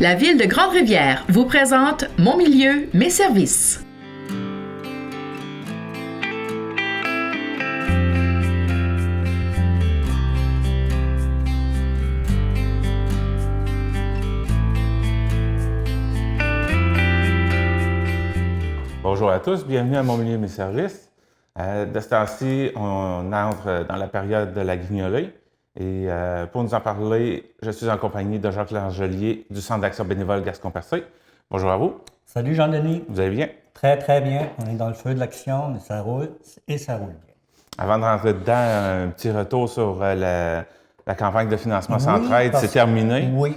La Ville de Grande-Rivière vous présente Mon milieu, mes services. Bonjour à tous, bienvenue à Mon milieu, mes services. De ce temps-ci, on entre dans la période de la guignolée. Et pour nous en parler, je suis en compagnie de Jacques Langelier du Centre d'action bénévole Gascon-Percé. Bonjour à vous. Salut Jean-Denis. Vous allez bien? Très, très bien. On est dans le feu de l'action, mais ça roule et ça roule bien. Avant de rentrer dedans, un petit retour sur la campagne de financement Centraide, c'est terminé. Oui.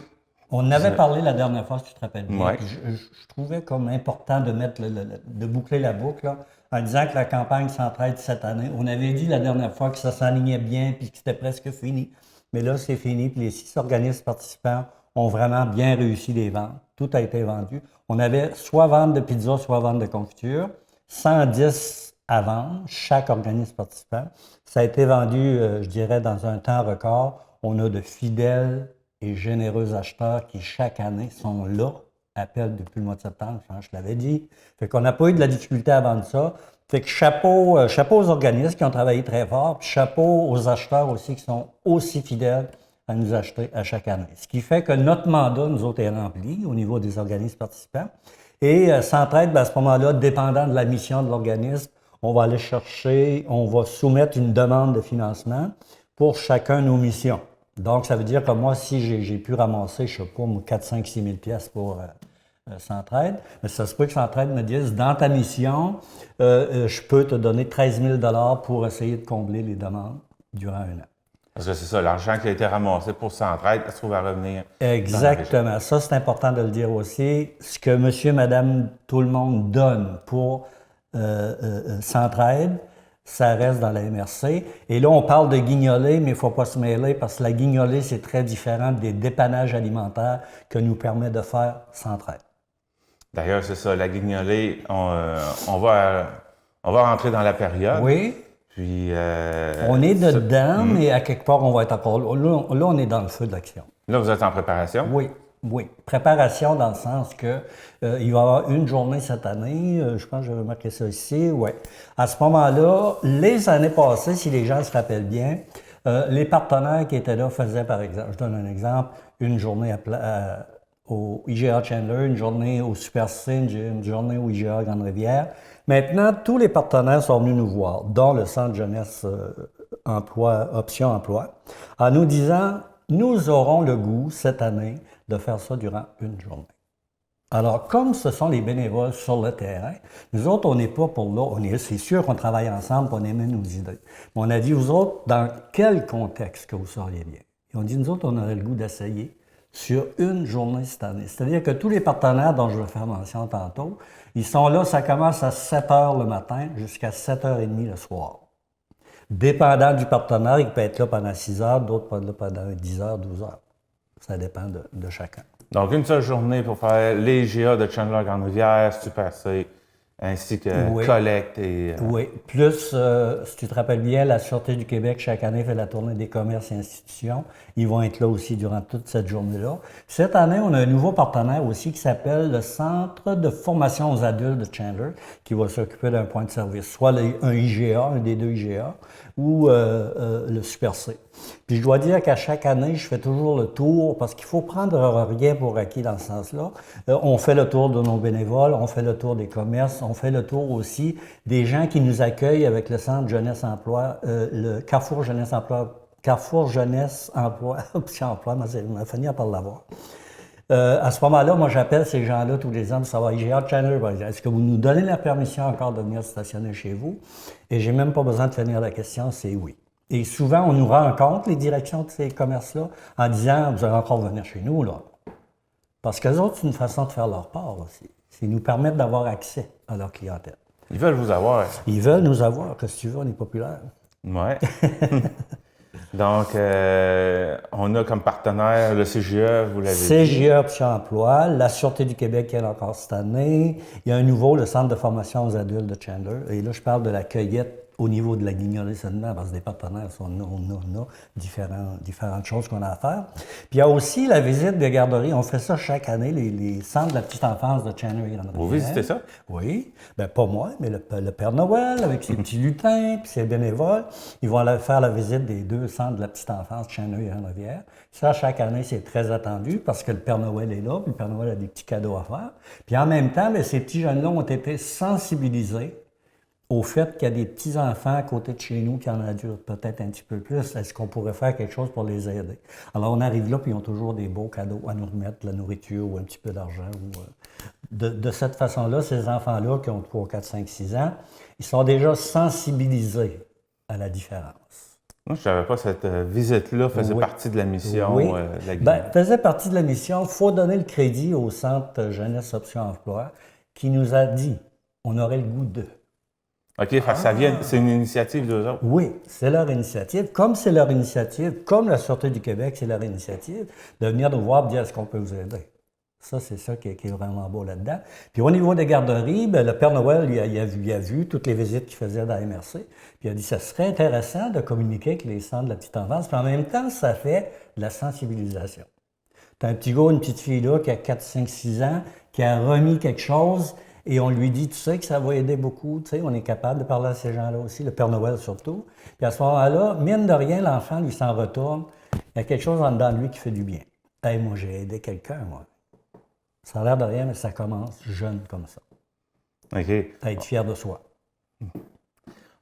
On avait parlé la dernière fois, si tu te rappelles bien. Ouais. Je trouvais comme important de mettre de boucler la boucle là, en disant que la campagne Centraide cette année, on avait dit la dernière fois que ça s'alignait bien puis que c'était presque fini. Mais là, c'est fini. Puis les 6 organismes participants ont vraiment bien réussi les ventes. Tout a été vendu. On avait soit vente de pizza, soit vente de confiture. 110 à vendre, chaque organisme participant. Ça a été vendu, je dirais, dans un temps record. On a de fidèles et généreux acheteurs qui, chaque année, sont là, appellent depuis le mois de septembre, je l'avais dit. Fait qu'on n'a pas eu de la difficulté à vendre ça. Fait que chapeau aux organismes qui ont travaillé très fort, puis chapeau aux acheteurs aussi qui sont aussi fidèles à nous acheter à chaque année. Ce qui fait que notre mandat, nous autres, est rempli au niveau des organismes participants. Et Centraide, à ce moment-là, dépendant de la mission de l'organisme, on va aller chercher, on va soumettre une demande de financement pour chacun de nos missions. Donc, ça veut dire que moi, si j'ai pu ramasser, je ne sais pas, 4, 5, 6 000 piastres pour Centraide, mais ça se peut que Centraide me dise, dans ta mission, je peux te donner 13 000 $ pour essayer de combler les demandes durant 1 an. Parce que c'est ça, l'argent qui a été ramassé pour Centraide, ça se trouve à revenir. Exactement. Ça, c'est important de le dire aussi. Ce que monsieur, madame, tout le monde donne pour Centraide, ça reste dans la MRC. Et là, on parle de guignolée, mais il ne faut pas se mêler parce que la guignolée, c'est très différent des dépannages alimentaires que nous permet de faire Centraide. D'ailleurs, c'est ça, la guignolée, on va rentrer dans la période. Oui. Puis, on est dedans, mais à quelque part, on va être encore là. Là, on est dans le feu de l'action. Là, vous êtes en préparation? Oui. Oui, préparation dans le sens que il va y avoir une journée cette année, je pense que je vais marquer ça ici, ouais. À ce moment-là, les années passées, si les gens se rappellent bien, les partenaires qui étaient là faisaient, par exemple, je donne un exemple, une journée au IGA Chandler, une journée au Super C, une journée au IGA Grande-Rivière. Maintenant, tous les partenaires sont venus nous voir, dont le Centre jeunesse emploi, option emploi, en nous disant, nous aurons le goût cette année de faire ça durant une journée. Alors, comme ce sont les bénévoles sur le terrain, nous autres, on n'est pas pour là. C'est sûr qu'on travaille ensemble, qu'on émet nos idées. Mais on a dit, vous autres, dans quel contexte que vous seriez bien? Et on dit, nous autres, on aurait le goût d'essayer sur une journée cette année. C'est-à-dire que tous les partenaires dont je vais faire mention tantôt, ils sont là, ça commence à 7 h le matin jusqu'à 7 h 30 le soir. Dépendant du partenaire, il peut être là pendant 6 heures, d'autres peuvent être là pendant 10 heures, 12 heures. Ça dépend de chacun. Donc, une seule journée pour faire les GA de Chandler Grande-Rivière, Super C, ainsi que collecte et... Oui. Plus, si tu te rappelles bien, la Sûreté du Québec, chaque année, fait la tournée des commerces et institutions. Ils vont être là aussi durant toute cette journée-là. Cette année, on a un nouveau partenaire aussi qui s'appelle le Centre de formation aux adultes de Chandler, qui va s'occuper d'un point de service, soit un IGA, un des 2 IGA, ou le Super C. Puis je dois dire qu'à chaque année, je fais toujours le tour, parce qu'il faut prendre rien pour acquis dans ce sens-là. On fait le tour de nos bénévoles, on fait le tour des commerces, on fait le tour aussi des gens qui nous accueillent avec le Centre Jeunesse Emploi, le Carrefour Jeunesse Emploi, Option Emploi, m'a fini par l'avoir. À ce moment-là, moi, j'appelle ces gens-là tous les ans pour savoir, IGA Chandler, est-ce que vous nous donnez la permission encore de venir stationner chez vous? Et j'ai même pas besoin de finir la question, c'est oui. Et souvent, on nous rencontre, les directions de ces commerces-là, en disant, vous allez encore venir chez nous, là. Parce qu'eux autres, c'est une façon de faire leur part aussi. C'est nous permettre d'avoir accès à leur clientèle. Ils veulent vous avoir. Ils veulent nous avoir, que si tu veux, on est populaire. Ouais. Donc, on a comme partenaire le CGE, vous l'avez dit. CGE Option Emploi, la Sûreté du Québec qui est encore cette année. Il y a un nouveau, le Centre de formation aux adultes de Chandler. Et là, je parle de la cueillette au niveau de la guignolée seulement, parce que des partenaires, on a différentes choses qu'on a à faire. Puis il y a aussi la visite des garderies. On fait ça chaque année, les centres de la petite enfance de Chandler. Vous visitez ça? Oui. Bien, pas moi, mais le Père Noël, avec ses petits lutins, puis ses bénévoles, ils vont aller faire la visite des 2 centres de la petite enfance, Chandler et Rennevière. Ça, chaque année, c'est très attendu parce que le Père Noël est là, puis le Père Noël a des petits cadeaux à faire. Puis en même temps, bien, ces petits jeunes-là ont été sensibilisés au fait qu'il y a des petits-enfants à côté de chez nous qui en endurent peut-être un petit peu plus. Est-ce qu'on pourrait faire quelque chose pour les aider? Alors, on arrive là, puis ils ont toujours des beaux cadeaux à nous remettre, de la nourriture ou un petit peu d'argent. De cette façon-là, ces enfants-là qui ont 3, 4, 5, 6 ans, ils sont déjà sensibilisés à la différence. Moi, je ne savais pas cette visite-là faisait partie de la mission Oui. de la Guinée. Bien, faisait partie de la mission. Il faut donner le crédit au Centre Jeunesse Option Emploi qui nous a dit on aurait le goût de. OK, ça vient, c'est une initiative d'eux autres. Oui, c'est leur initiative. Comme c'est leur initiative, comme la Sûreté du Québec, c'est leur initiative, de venir nous voir et dire est-ce qu'on peut vous aider. Ça, c'est ça qui est vraiment beau là-dedans. Puis au niveau des garderies, bien, le Père Noël, il a vu toutes les visites qu'il faisait dans la MRC. Puis il a dit ça serait intéressant de communiquer avec les centres de la petite enfance. Puis en même temps, ça fait de la sensibilisation. Tu as un petit gars, une petite fille là qui a 4, 5, 6 ans, qui a remis quelque chose. Et on lui dit, tu sais que ça va aider beaucoup, tu sais, on est capable de parler à ces gens-là aussi, le Père Noël surtout. Puis à ce moment-là, mine de rien, l'enfant lui s'en retourne. Il y a quelque chose en dedans de lui qui fait du bien. Hey, moi, j'ai aidé quelqu'un, moi. Ça a l'air de rien, mais ça commence jeune comme ça. OK. Être fier de soi.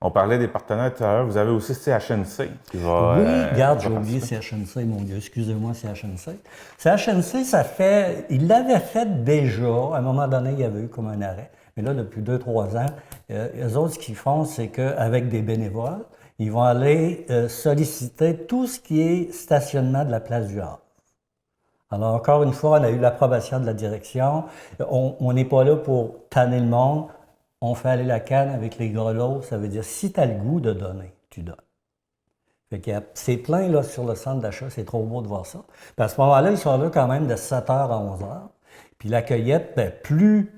On parlait des partenaires tout à l'heure. Vous avez aussi CHNC qui va. Oui, regarde, j'ai oublié CHNC, mon Dieu, excusez-moi, CHNC. CHNC, ça fait. Il l'avait fait déjà. À un moment donné, il y avait eu comme un arrêt. Mais là, depuis 2-3 ans, eux autres, ce qu'ils font, c'est qu'avec des bénévoles, ils vont aller solliciter tout ce qui est stationnement de la place du Havre. Alors, encore une fois, on a eu l'approbation de la direction. On n'est pas là pour tanner le monde. On fait aller la canne avec les grelots. Ça veut dire, si tu as le goût de donner, tu donnes. Fait qu'il y a, c'est plein là, sur le centre d'achat. C'est trop beau de voir ça. Puis à ce moment-là, ils sont là quand même de 7h à 11h. Puis la cueillette, bien, plus,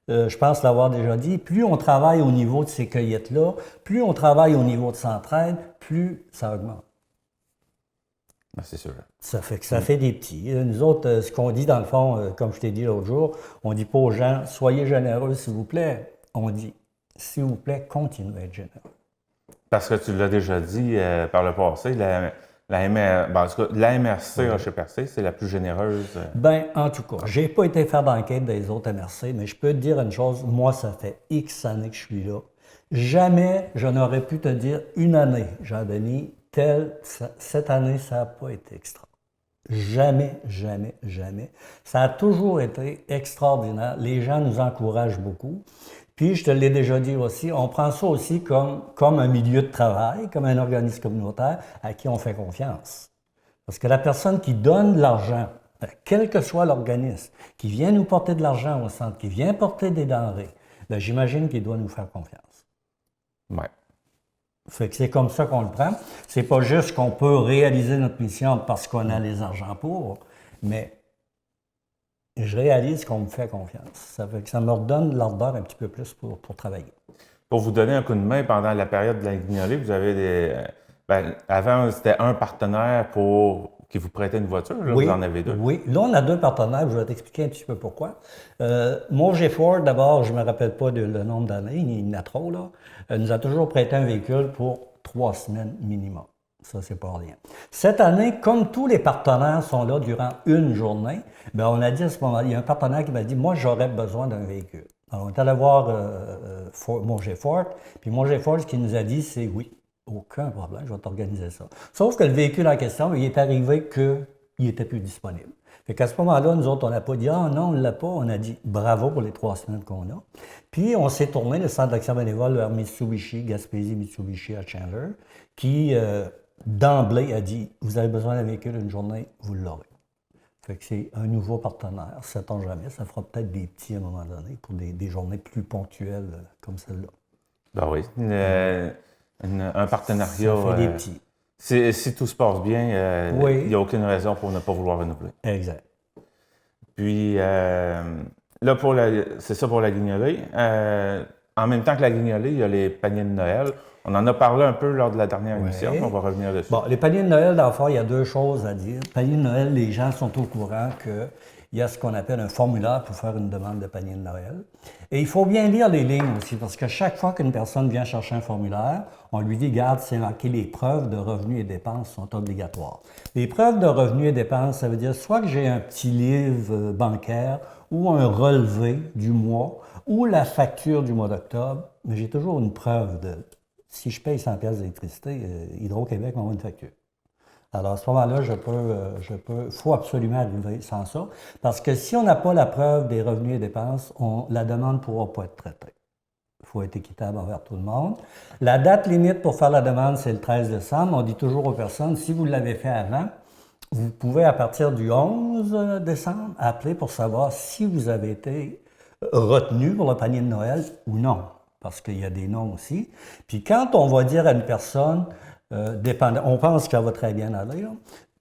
je pense l'avoir déjà dit, plus on travaille au niveau de ces cueillettes-là, plus on travaille au niveau de Centraide, plus ça augmente. Ben, c'est sûr. Ça fait que ça fait des petits. Nous autres, ce qu'on dit dans le fond, comme je t'ai dit l'autre jour, on dit pas aux gens, soyez généreux s'il vous plaît. On dit, s'il vous plaît, continuez à être généreux. Parce que tu l'as déjà dit par le passé, la MRC Rocher-Percé, c'est la plus généreuse. Bien, en tout cas, j'ai pas été faire d'enquête des autres MRC, mais je peux te dire une chose, moi, ça fait X années que je suis là. Jamais je n'aurais pu te dire une année, Jean-Denis, cette année, ça n'a pas été extra. Jamais, jamais, jamais. Ça a toujours été extraordinaire. Les gens nous encouragent beaucoup. Puis, je te l'ai déjà dit aussi, on prend ça aussi comme un milieu de travail, comme un organisme communautaire à qui on fait confiance. Parce que la personne qui donne de l'argent, quel que soit l'organisme, qui vient nous porter de l'argent au centre, qui vient porter des denrées, bien, j'imagine qu'il doit nous faire confiance. Ouais. Fait que c'est comme ça qu'on le prend. C'est pas juste qu'on peut réaliser notre mission parce qu'on a les argents pour, mais je réalise qu'on me fait confiance. Ça fait que ça me redonne l'ardeur un petit peu plus pour travailler. Pour vous donner un coup de main pendant la période de la guignolée, vous avez des. Avant, c'était un partenaire qui vous prêtait une voiture. Là, oui, vous en avez 2. Oui. Là, on a 2 partenaires. Je vais t'expliquer un petit peu pourquoi. Montg Ford, d'abord, je ne me rappelle pas le nombre d'années, il y en a trop, là, nous a toujours prêté un véhicule pour 3 semaines minimum. Ça, c'est pas rien. Cette année, comme tous les partenaires sont là durant une journée, bien, on a dit à ce moment-là, il y a un partenaire qui m'a dit, moi, j'aurais besoin d'un véhicule. Alors, on est allé voir Montg Ford, puis Montg Ford, ce qu'il nous a dit, c'est oui. Aucun problème, je vais t'organiser ça. Sauf que le véhicule en question, il est arrivé qu'il n'était plus disponible. Fait qu'à ce moment-là, nous autres, on n'a pas dit « Ah non, on ne l'a pas ». On a dit « Bravo pour les 3 semaines qu'on a ». Puis, on s'est tourné, le Centre d'action bénévole vers Mitsubishi, Gaspésie-Mitsubishi à Chandler, qui, d'emblée, a dit « Vous avez besoin d'un véhicule une journée, vous l'aurez ». Fait que c'est un nouveau partenaire, sait-on jamais. Ça fera peut-être des petits à un moment donné pour des journées plus ponctuelles comme celle-là. Ben oui. Un partenariat. Ça fait des petits. Si tout se passe bien, il n'y a aucune raison pour ne pas vouloir renouveler. Exact. Puis, là, c'est ça pour la guignolée. En même temps que la guignolée, il y a les paniers de Noël On en a parlé un peu lors de la dernière Ouais. émission, mais on va revenir dessus. Bon, les paniers de Noël, dans le fond, il y a deux choses à dire. Panier de Noël, les gens sont au courant qu'il y a ce qu'on appelle un formulaire pour faire une demande de panier de Noël. Et il faut bien lire les lignes aussi, parce que chaque fois qu'une personne vient chercher un formulaire, on lui dit, garde, c'est marqué, les preuves de revenus et dépenses sont obligatoires. Les preuves de revenus et dépenses, ça veut dire soit que j'ai un petit livre bancaire ou un relevé du mois ou la facture du mois d'octobre, mais j'ai toujours une preuve de... Si je paye 100 pièces d'électricité, Hydro-Québec m'envoie une facture. Alors, à ce moment-là, faut absolument arriver sans ça, parce que si on n'a pas la preuve des revenus et dépenses, la demande ne pourra pas être traitée. Il faut être équitable envers tout le monde. La date limite pour faire la demande, c'est le 13 décembre. On dit toujours aux personnes, si vous l'avez fait avant, vous pouvez, à partir du 11 décembre, appeler pour savoir si vous avez été retenu pour le panier de Noël ou non, parce qu'il y a des noms aussi. Puis quand on va dire à une personne, on pense qu'elle va très bien aller, là,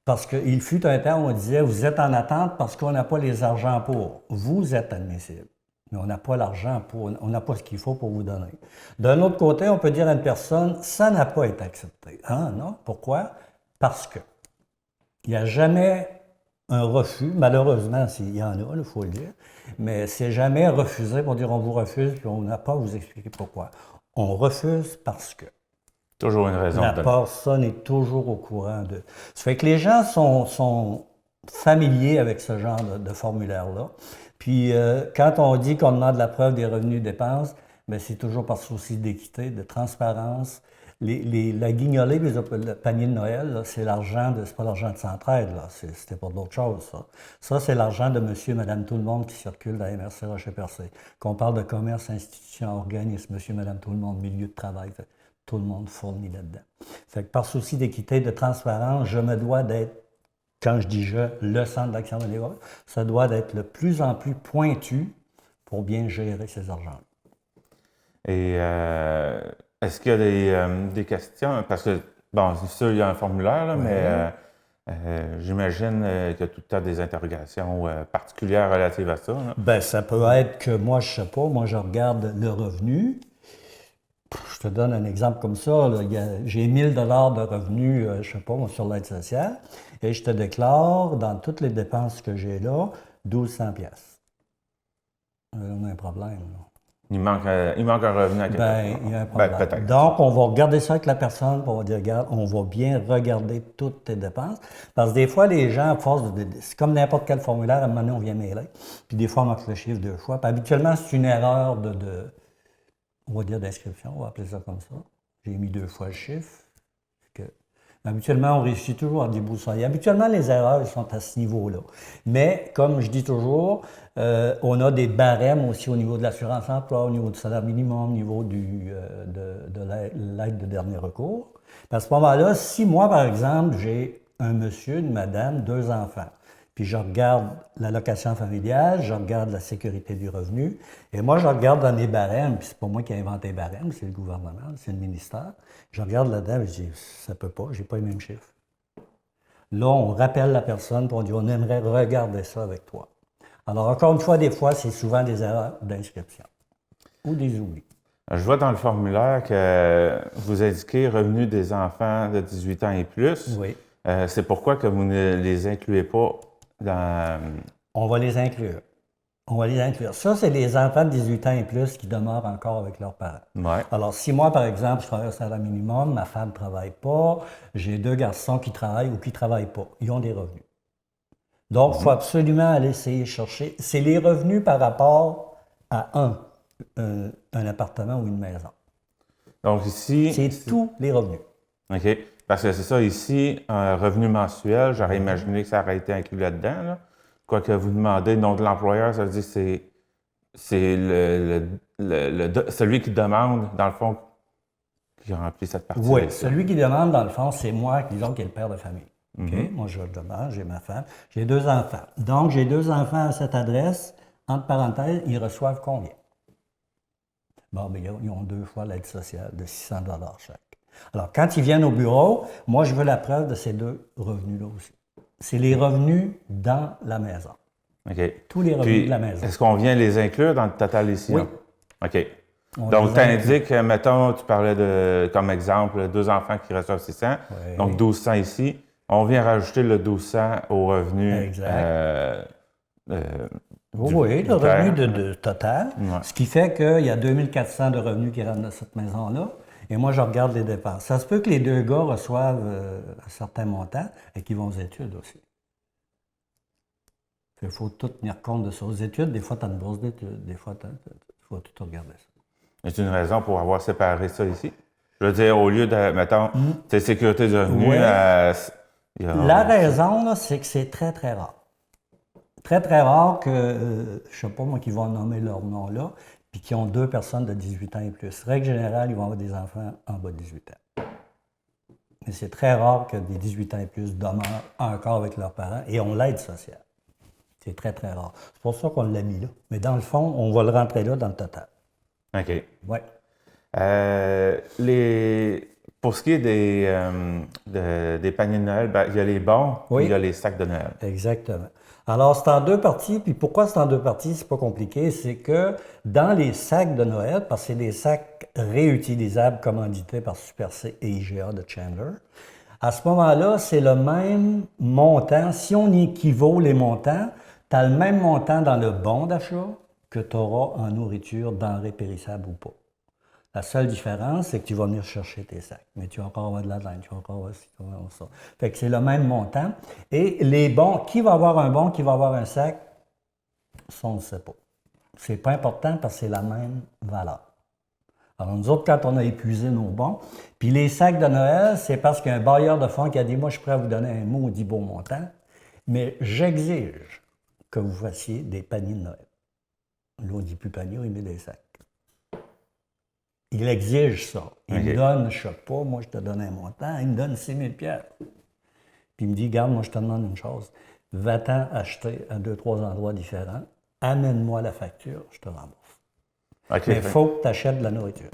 parce qu'il fut un temps où on disait, vous êtes en attente parce qu'on n'a pas les argents pour. Vous êtes admissible, mais on n'a pas l'argent pour, on n'a pas ce qu'il faut pour vous donner. D'un autre côté, on peut dire à une personne, ça n'a pas été accepté. Ah non, pourquoi? Parce que il n'y a jamais un refus, malheureusement, s'il y en a, il faut le dire, mais c'est jamais refusé pour dire on vous refuse, puis on n'a pas à vous expliquer pourquoi. On refuse parce que. Toujours une raison. La personne est toujours au courant de. Ça fait que les gens sont familiers avec ce genre de formulaire-là. Puis quand on dit qu'on demande la preuve des revenus et dépenses, bien, c'est toujours par souci d'équité, de transparence. La guignolée, le panier de Noël, c'est l'argent c'est pas l'argent de Centraide, là. C'était pour d'autres choses, ça. Ça, c'est l'argent de monsieur, madame, tout le monde qui circule dans la MRC Rocher-Percé. Qu'on parle de commerce, institution, organisme, monsieur, madame, tout le monde, milieu de travail. Tout le monde fournit là-dedans. Fait que par souci d'équité, de transparence, je me dois d'être, quand je dis je, le Centre d'action bénévole, ça doit d'être de plus en plus pointu pour bien gérer ces argents. Et est-ce qu'il y a des questions? Parce que, bon, c'est sûr, il y a un formulaire, là, mais j'imagine qu'il y a tout le temps des interrogations particulières relatives à ça. Là. Bien, ça peut être que moi, je ne sais pas, moi, je regarde le revenu. Je te donne un exemple comme ça. J'ai 1 000 $ de revenus, je ne sais pas, moi, sur l'aide sociale, et je te déclare, dans toutes les dépenses que j'ai là, 1 200 pièces. On a un problème. Là. Il manque un revenu à quelque part. Il y a un problème. Peut-être. Donc, on va regarder ça avec la personne, puis on va dire, regarde, on va bien regarder toutes tes dépenses. Parce que des fois, les gens, à force c'est comme n'importe quel formulaire, à un moment donné, on vient mêler. Puis des fois, on marque le chiffre 2 fois. Puis habituellement, c'est une erreur on va dire d'inscription, on va appeler ça comme ça. J'ai mis 2 fois le chiffre. Habituellement, on réussit toujours à débroussailler. Habituellement, les erreurs elles sont à ce niveau-là. Mais, comme je dis toujours, on a des barèmes aussi au niveau de l'assurance-emploi, au niveau du salaire minimum, au niveau de l'aide de dernier recours. À ce moment-là, si moi, par exemple, j'ai un monsieur, une madame, 2 enfants, puis je regarde l'allocation familiale, je regarde la sécurité du revenu, et moi, je regarde dans les barèmes, puis c'est pas moi qui ai inventé les barèmes, c'est le gouvernement, c'est le ministère. Je regarde là-dedans et je dis, ça peut pas, j'ai pas les mêmes chiffres. Là, on rappelle la personne, puis on dit, on aimerait regarder ça avec toi. Alors, encore une fois, des fois, c'est souvent des erreurs d'inscription ou des oublis. Je vois dans le formulaire que vous indiquez revenus des enfants de 18 ans et plus. Oui. C'est pourquoi que vous ne les incluez pas dans... On va les inclure. On va les inclure. Ça, c'est les enfants de 18 ans et plus qui demeurent encore avec leurs parents. Ouais. Alors, si moi, par exemple, je travaille au salaire minimum, ma femme ne travaille pas, j'ai 2 garçons qui travaillent ou qui ne travaillent pas. Ils ont des revenus. Donc, il faut absolument aller essayer de chercher. C'est les revenus par rapport à un appartement ou une maison. Donc ici... C'est tous les revenus. OK. Parce que c'est ça, ici, un revenu mensuel, j'aurais imaginé que ça aurait été inclus là-dedans. Là. Quoi que vous demandez, donc l'employeur, ça veut dire que c'est celui qui demande, dans le fond, qui remplit cette partie. Oui, celui qui demande, dans le fond, c'est moi, disons, qui est le père de famille. Mm-hmm. Moi, je demande, j'ai ma femme, j'ai 2 enfants. Donc, j'ai 2 enfants à cette adresse. Entre parenthèses, ils reçoivent combien? Bon, bien, ils ont 2 fois l'aide sociale de 600 $ chaque. Alors, quand ils viennent au bureau, moi, je veux la preuve de ces 2 revenus-là aussi. C'est les revenus dans la maison. OK. Tous les revenus de la maison. Est-ce qu'on vient les inclure dans le total ici? Oui. Là? OK. Donc, tu indiques, mettons, tu parlais de, comme exemple, 2 enfants qui reçoivent 600, Oui. donc 1200 ici. On vient rajouter le 1200 au revenu Exact. du Oui, le père. revenu de total. Ouais. Ce qui fait qu'il y a 2400 de revenus qui rentrent dans cette maison-là. Et moi, je regarde les dépenses. Ça se peut que les 2 gars reçoivent un certain montant et qu'ils vont aux études aussi. Il faut tout tenir compte de ça. Aux études, des fois, tu as une bourse d'études, des fois, il faut tout regarder ça. C'est une raison pour avoir séparé ça ici? Je veux dire, au lieu de, mettons, tes sécurités de revenus, Ouais. il y a- La raison, là, c'est que c'est très, très rare. Très, très rare que, je sais pas moi, qui vont nommer leur nom là, puis qui ont 2 personnes de 18 ans et plus. Règle générale, ils vont avoir des enfants en bas de 18 ans. Mais c'est très rare que des 18 ans et plus demeurent encore avec leurs parents et ont l'aide sociale. C'est très, très rare. C'est pour ça qu'on l'a mis là. Mais dans le fond, on va le rentrer là dans le total. OK. Oui. Pour ce qui est des paniers de Noël, ben, il y a les bons, Oui. puis il y a les sacs de Noël. Exactement. Alors, c'est en 2 parties. Puis pourquoi c'est en 2 parties? C'est pas compliqué. C'est que dans les sacs de Noël, parce que c'est des sacs réutilisables commandités par Super C et IGA de Chandler, à ce moment-là, c'est le même montant. Si on équivaut les montants, tu as le même montant dans le bon d'achat que tu auras en nourriture, denrées périssables ou pas. La seule différence, c'est que tu vas venir chercher tes sacs. Mais tu vas encore avoir de la laine, tu vas encore avoir ci, tu vas avoir ça. Fait que c'est le même montant. Et les bons, qui va avoir un bon, qui va avoir un sac, ça, on ne sait pas. C'est pas important parce que c'est la même valeur. Alors, nous autres, quand on a épuisé nos bons, puis les sacs de Noël, c'est parce qu'il y a un bailleur de fonds qui a dit « Moi, je suis prêt à vous donner un maudit beau montant, mais j'exige que vous fassiez des paniers de Noël. » Là, on ne dit plus panier, il met des sacs. Il exige ça. Il me donne, je ne sais pas, moi, je te donne un montant, il me donne 6 000 $. Puis il me dit « Garde, moi, je te demande une chose. Va-t'en acheter à 2-3 endroits différents, amène-moi la facture, je te rembourse. » OK. Mais il faut que tu achètes de la nourriture.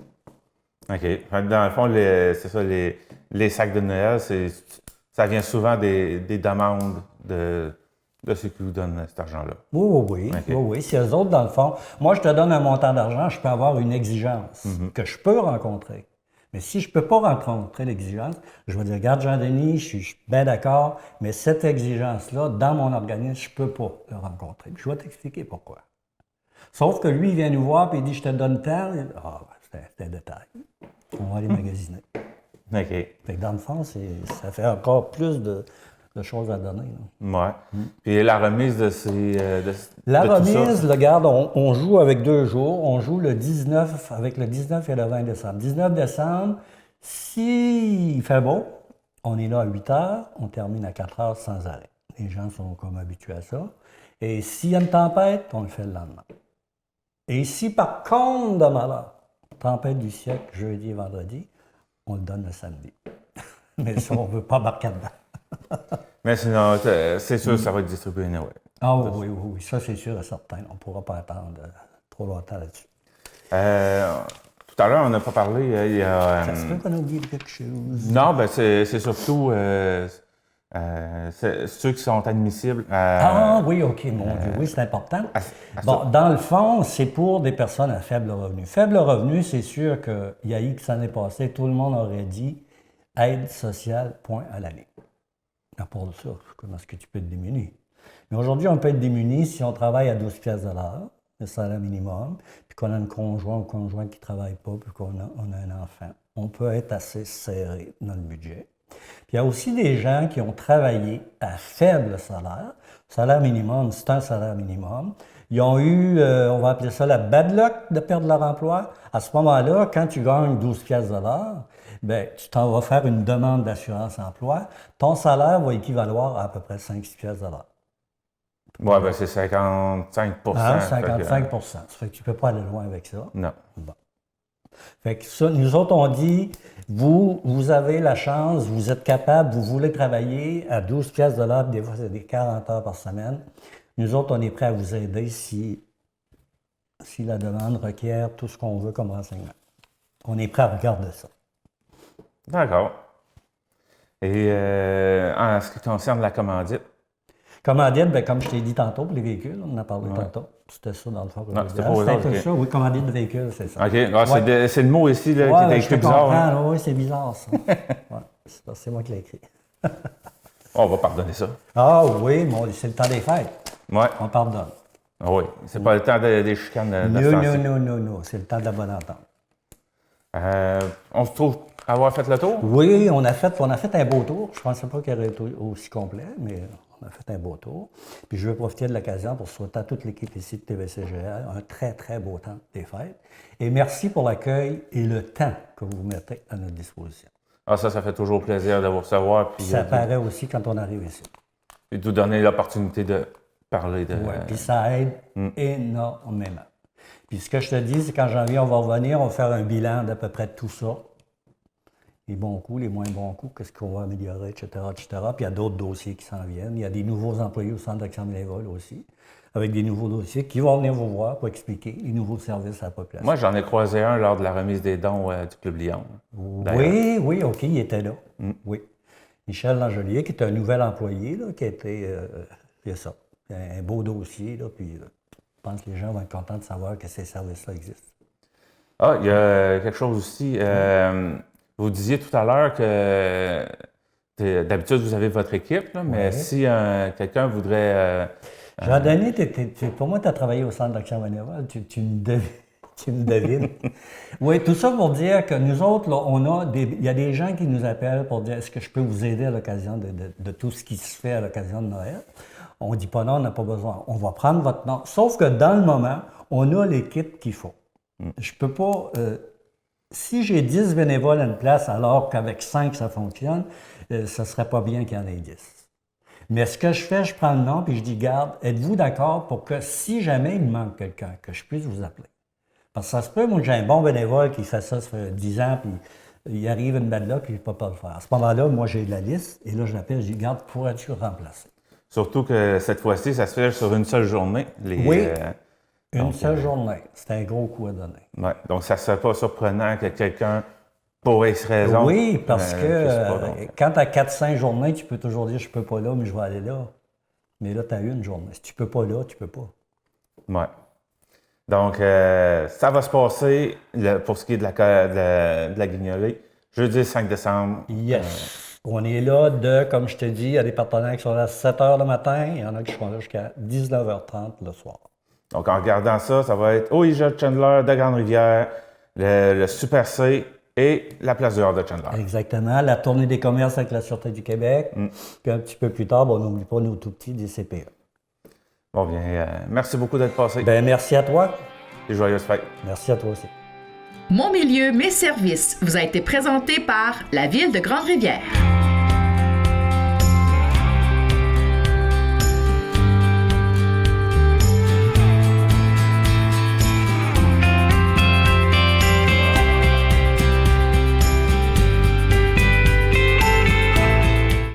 OK. Fait que dans le fond, c'est ça, les sacs de Noël, ça vient souvent des demandes de ceux qui vous donnent cet argent-là. Oui. OK. Oui. Si eux autres, dans le fond, moi, je te donne un montant d'argent, je peux avoir une exigence que je peux rencontrer. Mais si je ne peux pas rencontrer l'exigence, je vais dire, regarde, Jean-Denis, je suis bien d'accord, mais cette exigence-là, dans mon organisme, je ne peux pas le rencontrer. Puis je vais t'expliquer pourquoi. Sauf que lui, il vient nous voir et il dit, je te donne tant. Ah, c'est un détail. On va aller magasiner. OK. Fait que dans le fond, ça fait encore plus de choses à donner. Là. Ouais. Puis la remise de ces. La de tout remise, ça, regarde, on joue avec 2 jours. On joue le 19, avec le 19 et le 20 décembre. 19 décembre, s'il fait beau, on est là à 8 heures, on termine à 4 heures sans arrêt. Les gens sont comme habitués à ça. Et s'il y a une tempête, on le fait le lendemain. Et si par contre de malheur, tempête du siècle, jeudi et vendredi, on le donne le samedi. Mais ça, on ne veut pas embarquer dedans. Mais sinon, c'est sûr que ça va être distribué anyway. Ah oui, ça c'est sûr et certain. On ne pourra pas attendre trop longtemps là-dessus. Tout à l'heure, on n'a pas parlé, il y a... Ça se peut qu'on a oublié quelque chose. Non, ben c'est surtout ceux qui sont admissibles à... Ah oui, OK, mon Dieu, oui, c'est important. Bon, dans le fond, c'est pour des personnes à faible revenu. Faible revenu, c'est sûr qu'il y a eu que ça n'est passé, tout le monde aurait dit aide sociale, point à l'année. À part de ça, comment est-ce que tu peux être démuni? Mais aujourd'hui, on peut être démuni si on travaille à 12 piastres de l'heure, le salaire minimum, puis qu'on a un conjoint ou conjointe qui ne travaille pas, puis qu'on a un enfant. On peut être assez serré dans le budget. Puis il y a aussi des gens qui ont travaillé à faible salaire. Salaire minimum, c'est un salaire minimum. Ils ont eu, on va appeler ça la bad luck de perdre leur emploi. À ce moment-là, quand tu gagnes 12 piastres de l'heure, bien, tu t'en vas faire une demande d'assurance emploi. Ton salaire va équivaloir à peu près 5-6 piastres de l'heure. Oui, ben c'est 55 Ah, 55 Ça fait que tu ne peux pas aller loin avec ça. Non. Bon. Fait que ça, nous autres, on dit, vous avez la chance, vous êtes capable, vous voulez travailler à 12 piastres de l'heure, des fois c'est des 40 heures par semaine. Nous autres, on est prêts à vous aider si la demande requiert tout ce qu'on veut comme renseignement. On est prêt à regarder ça. D'accord. Et en ce qui concerne la commandite? Commandite, ben, comme je t'ai dit tantôt, pour les véhicules, on en a parlé tantôt. C'était ça, dans le fond. Non, c'était pas aux C'était un autres, peu ok. ça, oui, commandite de véhicules, c'est ça. OK. Ah, c'est le mot ici là, Ouais, qui ben, est je te écrit bizarre. Hein? comprends, oui, c'est bizarre, ça. Ouais, c'est moi qui l'ai écrit. On va pardonner ça. Ah oui, c'est le temps des fêtes. Ouais. On pardonne. Ah oui. C'est pas le temps des chicanes de Non, ce temps-ci. non, c'est le temps de la bonne entente. On se trouve avoir fait le tour? Oui, on a fait un beau tour. Je ne pensais pas qu'il aurait été aussi complet, mais on a fait un beau tour. Puis je veux profiter de l'occasion pour souhaiter à toute l'équipe ici de TVCGL un très, très beau temps des fêtes. Et merci pour l'accueil et le temps que vous mettez à notre disposition. Ah, ça fait toujours plaisir de vous recevoir. Puis Ça paraît aussi quand on arrive ici. et de vous donner l'opportunité de parler de. Oui, puis ça aide énormément. Puis ce que je te dis, c'est qu'en janvier, on va revenir, on va faire un bilan d'à peu près de tout ça. Les bons coups, les moins bons coups, qu'est-ce qu'on va améliorer, etc., etc. Puis il y a d'autres dossiers qui s'en viennent. Il y a des nouveaux employés au Centre d'action bénévole aussi, avec des nouveaux dossiers qui vont venir vous voir pour expliquer les nouveaux services à la population. Moi, j'en ai croisé un lors de la remise des dons du Club Lyon. Oui, OK, il était là. Oui. Michel Langelier, qui est un nouvel employé, là, qui a été. C'est ça. Un beau dossier, là, puis je pense que les gens vont être contents de savoir que ces services-là existent. Ah, il y a quelque chose aussi. Vous disiez tout à l'heure que d'habitude, vous avez votre équipe, là, mais si quelqu'un voudrait. Jean-Denis, pour moi, tu as travaillé au Centre d'action bénévole. Tu me devines. Oui, tout ça pour dire que nous autres, là, il y a des gens qui nous appellent pour dire est-ce que je peux vous aider à l'occasion de tout ce qui se fait à l'occasion de Noël. On ne dit pas non, on n'a pas besoin. On va prendre votre nom. Sauf que dans le moment, on a l'équipe qu'il faut. Je peux pas. Si j'ai 10 bénévoles à une place alors qu'avec 5 ça fonctionne, ce ne serait pas bien qu'il y en ait 10. Mais ce que je fais, je prends le nom et je dis, garde, êtes-vous d'accord pour que si jamais il me manque quelqu'un, que je puisse vous appeler? Parce que ça se peut, moi j'ai un bon bénévole qui fait ça fait 10 ans, puis il arrive une bad luck, puis il ne peut pas le faire. À ce moment-là, moi j'ai la liste, et là je l'appelle, je dis, garde, pourrais-tu remplacer? Surtout que cette fois-ci, ça se fait sur une seule journée. Oui. Une seule journée. C'est un gros coup à donner. Ouais. Donc, ça ne serait pas surprenant que quelqu'un, pour X raison. Oui, parce que donc. quand tu as 4-5 journées, tu peux toujours dire je peux pas là, mais je vais aller là. Mais là, tu as une journée. Si tu peux pas là, tu peux pas. Ouais. Donc, ça va se passer, pour ce qui est de la guignolée, jeudi 5 décembre. Yes. On est là comme je te dis, il y a des partenaires qui sont là à 7 h le matin, il y en a qui sont là jusqu'à 19h30 le soir. Donc, en regardant ça, ça va être au IGA de Chandler, de Grande-Rivière, le Super C et la place dehors de Chandler. Exactement. La tournée des commerces avec la Sûreté du Québec. Puis un petit peu plus tard, on n'oublie pas nos tout petits des CPE. Bon, bien, merci beaucoup d'être passé. Bien, merci à toi. Et joyeuses fêtes. Merci à toi aussi. Mon milieu, mes services vous a été présenté par la Ville de Grande-Rivière.